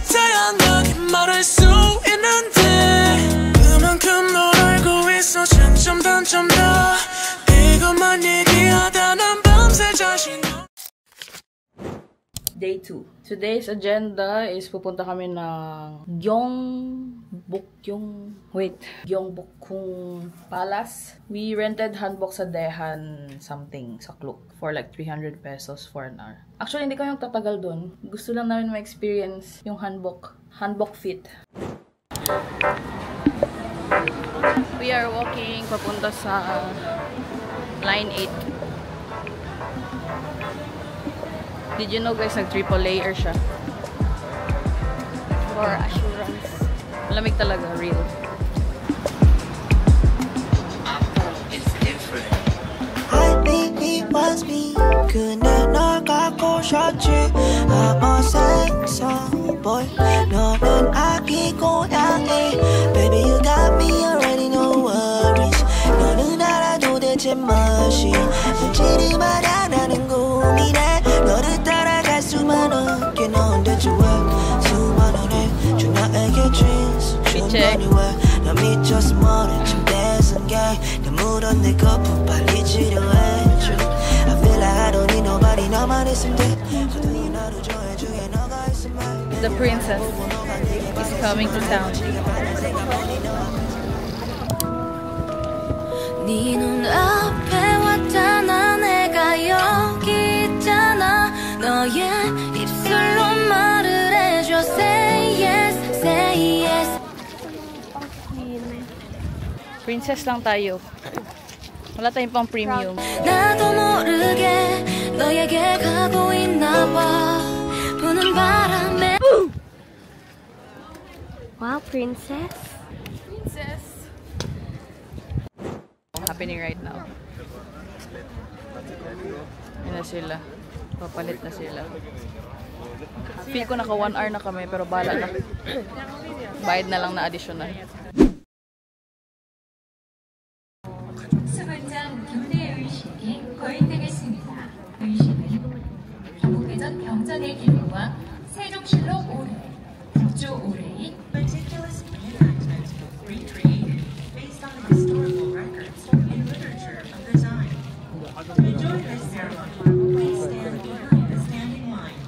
같아야 난 말할 수 있는데 그만큼 널 알고 있어 장점 단점 다 이것만 얘기하다 난 밤새 자신. Day 2. Today's agenda is pupunta kami ng Gyeongbokgung Palace. We rented hanbok sa Daehan something sa Klook for like 300 pesos for an hour. Actually, hindi kami tatagal dun. Gusto lang namin ma-experience yung hanbok fit. We are walking papunta sa Line 8. Did you know guys, nag-triple layer siya? For assurance. Malamig talaga, real. It's different. I think it was me. 근데 널 갖고 싶지. I'm a sexy boy. 너는 아기 고양이. Baby, you got me already, no worries. 너는 알아 도대체 무엇이 문제를 말야 나는 고민해. 너를 따라갈 수만 없게 넌 대체 왜 수많은 줄 나에게 dreams 주머니 왜나 미쳐서 모른 척 대선 게나 물은 내 거품 빨리 치료해줘. I feel like I don't need nobody 너만 있으면 돼. 서둘러 나를 좋아해주게 너가 있으면. The princess is coming to town. 네 눈앞에 왔잖아. 내가 여기 있잖아. 너의 입술로 말을 해줘. Say yes, say yes. Princess lang tayo. Wala tayong pang premium. 나도 모르게 너에게 가고 있나 봐. 부는 바람에. Wow, princess. Happening right now. Yan na sila. Papalit na sila. Feel ko naka 1 hour na kami pero bala na. Bayad na lang na additional. 수문장 교대 의식이 거행되겠습니다. 의식은 경북대전 병전의 기능과 세종실록 5회, 국조 5회인 meticulous reenactment, recreated based on historical records in literature of the time. To enjoy this ceremony, please stand behind the standing line.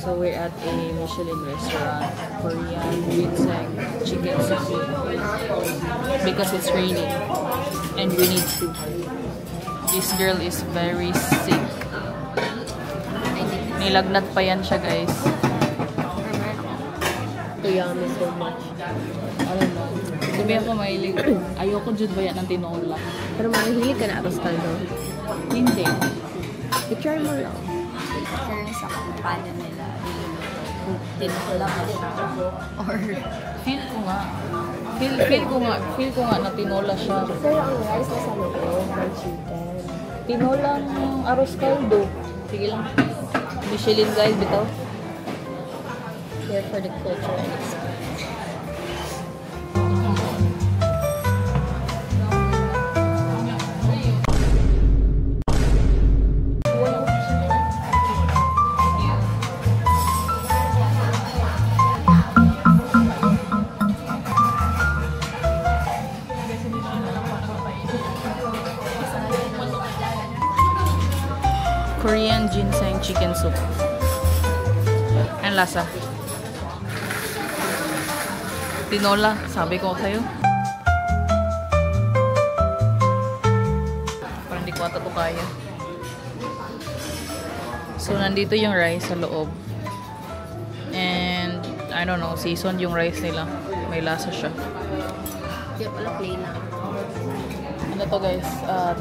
So we're at a Michelin restaurant, Korean ginseng chicken soup because it's raining and we need soup. This girl is very sick. Nilagnat pa yan siya guys. Yummy so much. Ano na? Sabi ako mahilig. Ayoko dyan ba yan ng tinola? Pero mahilig ka na arroz caldo. Hindi. I-try mo lang. Turn sa kung paano nila tinola ba siya or Feel ko nga na tinola siya. Pero ang rice na sa loob ng chicken. Tinolang arroz caldo. Sige lang. Michelin guys, bitaw. Here for the culture and experience. Korean ginseng chicken soup. Ang lasa. Tinola, sabi ko sa'yo. Parang hindi ko ata ito kaya. So, nandito yung rice sa loob. And, I don't know, seasoned yung rice nila. May lasa siya. Kaya pala plain lang. Ano to guys?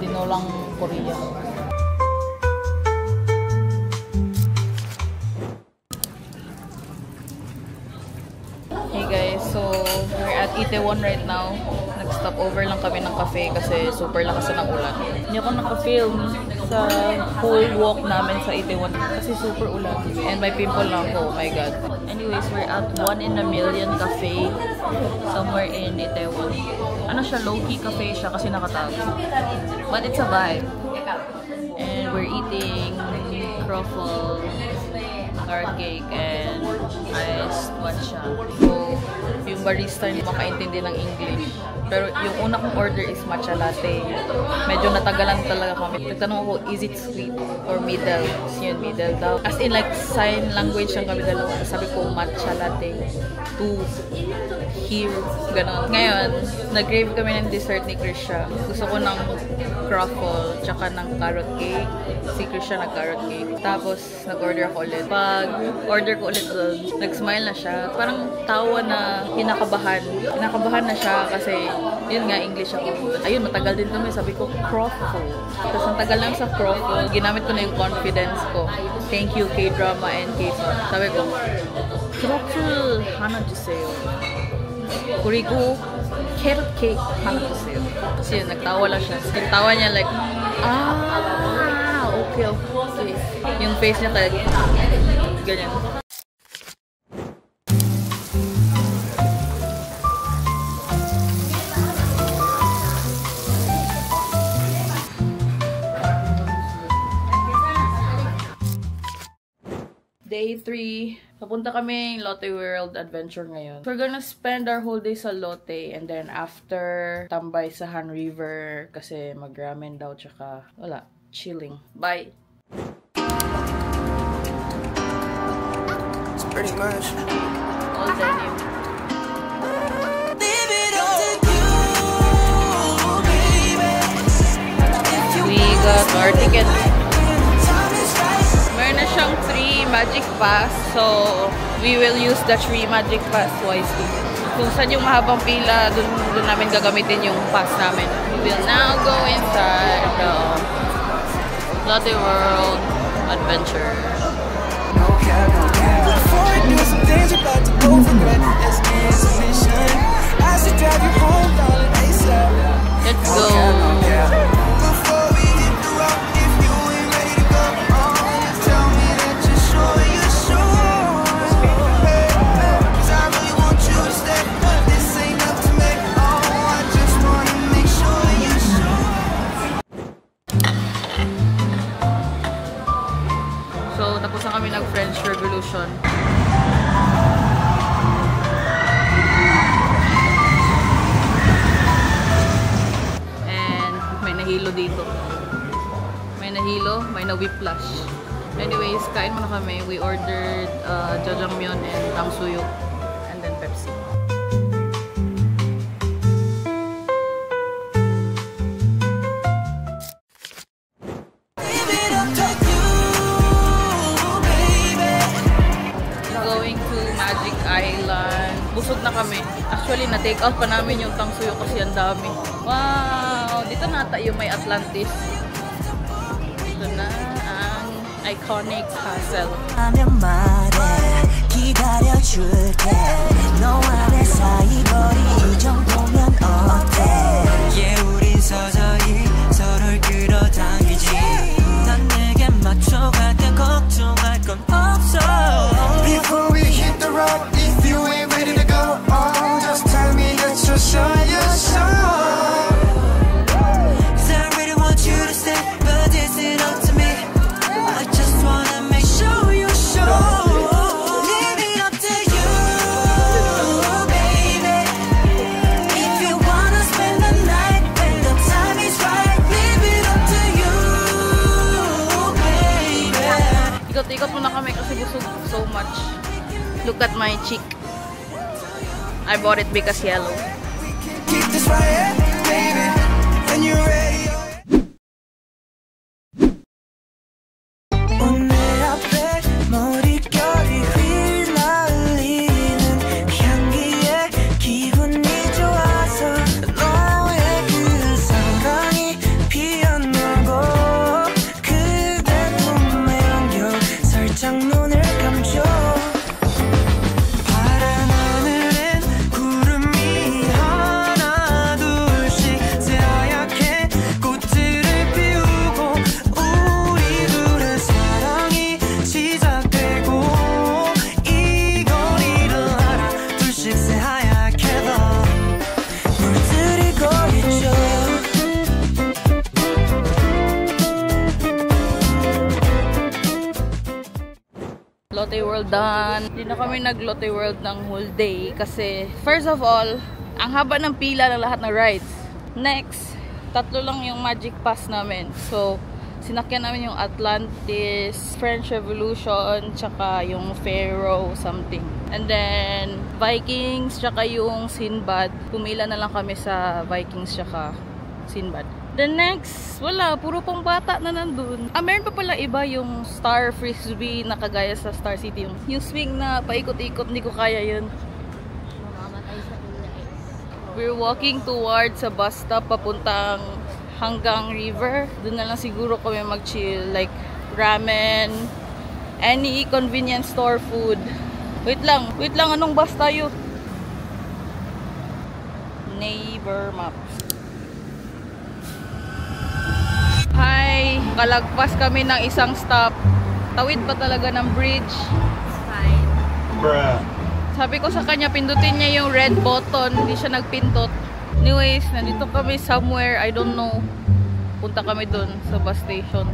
Tinolang Korea. Hey guys, so we're at Itaewon right now. Nag-stop over lang kami ng cafe kasi super lakas ng ulan. Hindi ako naka-film sa whole walk namin sa Itaewon kasi super ulan. And may pimple lang ako, oh my god. Anyways, we're at 1 in a Million Cafe somewhere in Itaewon. Ano siya, low-key cafe siya kasi nakatago. But it's a vibe. And we're eating truffle, carrot cake, and iced matcha. So, yung barista hindi makaintindi ng English. Pero yung una kong order is matcha latte. Medyo natagalan talaga kami. Nagtanong ako, is it sweet or middle? Kasi yun, middle daw. As in like, sign language lang kami dalawa. Sabi ko, matcha latte. To here. Ganon. Ngayon, nag-crave kami ng dessert ni Krisha. Gusto ko ng truffle, tsaka ng carrot cake. Si Krisha nag-carrot cake. Tapos, nag-order ako ulit. Pag order ko ulit doon, nag-smile na siya. Parang tawa na kinakabahan. Kinakabahan na siya kasi yun nga, English ako. Ayun, matagal din kami. Sabi ko, truffle. Tapos ang tagal lang sa truffle, ginamit ko na yung confidence ko. Thank you, K-drama and K-pop. Sabi ko, truffle 하나 주세요. 그리고 carrot cake 하나 주세요. Kasi yun, nagtawa lang siya. Yung tawa niya like, okay, okay. Yung face niya talaga, ganyan. Day 3. Papunta kami Lotte World Adventure ngayon. We're gonna spend our whole day sa Lotte and then after tambay sa Han River kasi mag-ramen daw tsaka wala, chilling. Bye! It's pretty much All denim. We got our ticket. Meron na siyang 3 Magic Pass. So, we will use the 3 Magic Pass wisely. Kung saan yung mahabang pila, dun namin gagamitin yung pass namin. We will now go inside the Lotte World Adventure. Let's go! So, tapos na kami nag-French Revolution. And may nahilo dito. May nahilo, may na-whiplash. Anyways, kain muna kami. We ordered jjajangmyeon and tangsuyuk. And then Pepsi. Busog na kami. Actually, na-take out pa namin yung tangsuyuk kasi ang dami. Wow! Dito nata yung may Atlantis. Ito na ang iconic castle. Before we hit the road, if you ain't ready to go on, just tell me that you're sure you're sure. 'Cause I really want you to stay, but is it up to me? I just wanna make sure you're sure. Leave it up to you, baby. If you wanna spend the night when the time is Ikot-ikot muna kami kasi busog so much. Look at my cheek. I bought it because yellow. Keep this fire, baby, when you're ready. 오늘 앞에 머릿결이 휘날리는 향기에 기분이 좋아서 너의 그 사랑이 피어나고 그대 품에 안겨 살짝 눈을 감죠. Lotte World done. Hindi na kami nag-Lotte World ng whole day kasi first of all, ang haba ng pila ng lahat ng rides. Next, 3 lang yung Magic Pass namin. So, sinakyan namin yung Atlantis, French Revolution, tsaka yung Pharaoh something. And then, Vikings, tsaka yung Sinbad. Pumila na lang kami sa Vikings, tsaka Sinbad. The next, wala, puro pang bata na nandun. Meron pa pala iba yung Star Frisbee na kagaya sa Star City. Yung swing na paikot-ikot, hindi ko kaya yun. We're walking towards sa bus stop papuntang Hanggang River. Doon na lang siguro kami mag-chill. Like ramen, any convenience store food. Wait lang, anong bus tayo? Neighbor Maps. Hi! Kalagpas kami ng isang stop. Tawid pa talaga ng bridge. Fine. Bruh. Sabi ko sa kanya, pindutin niya yung red button. Hindi siya nagpindot. Anyways, nandito kami somewhere. I don't know. Punta kami dun sa bus station.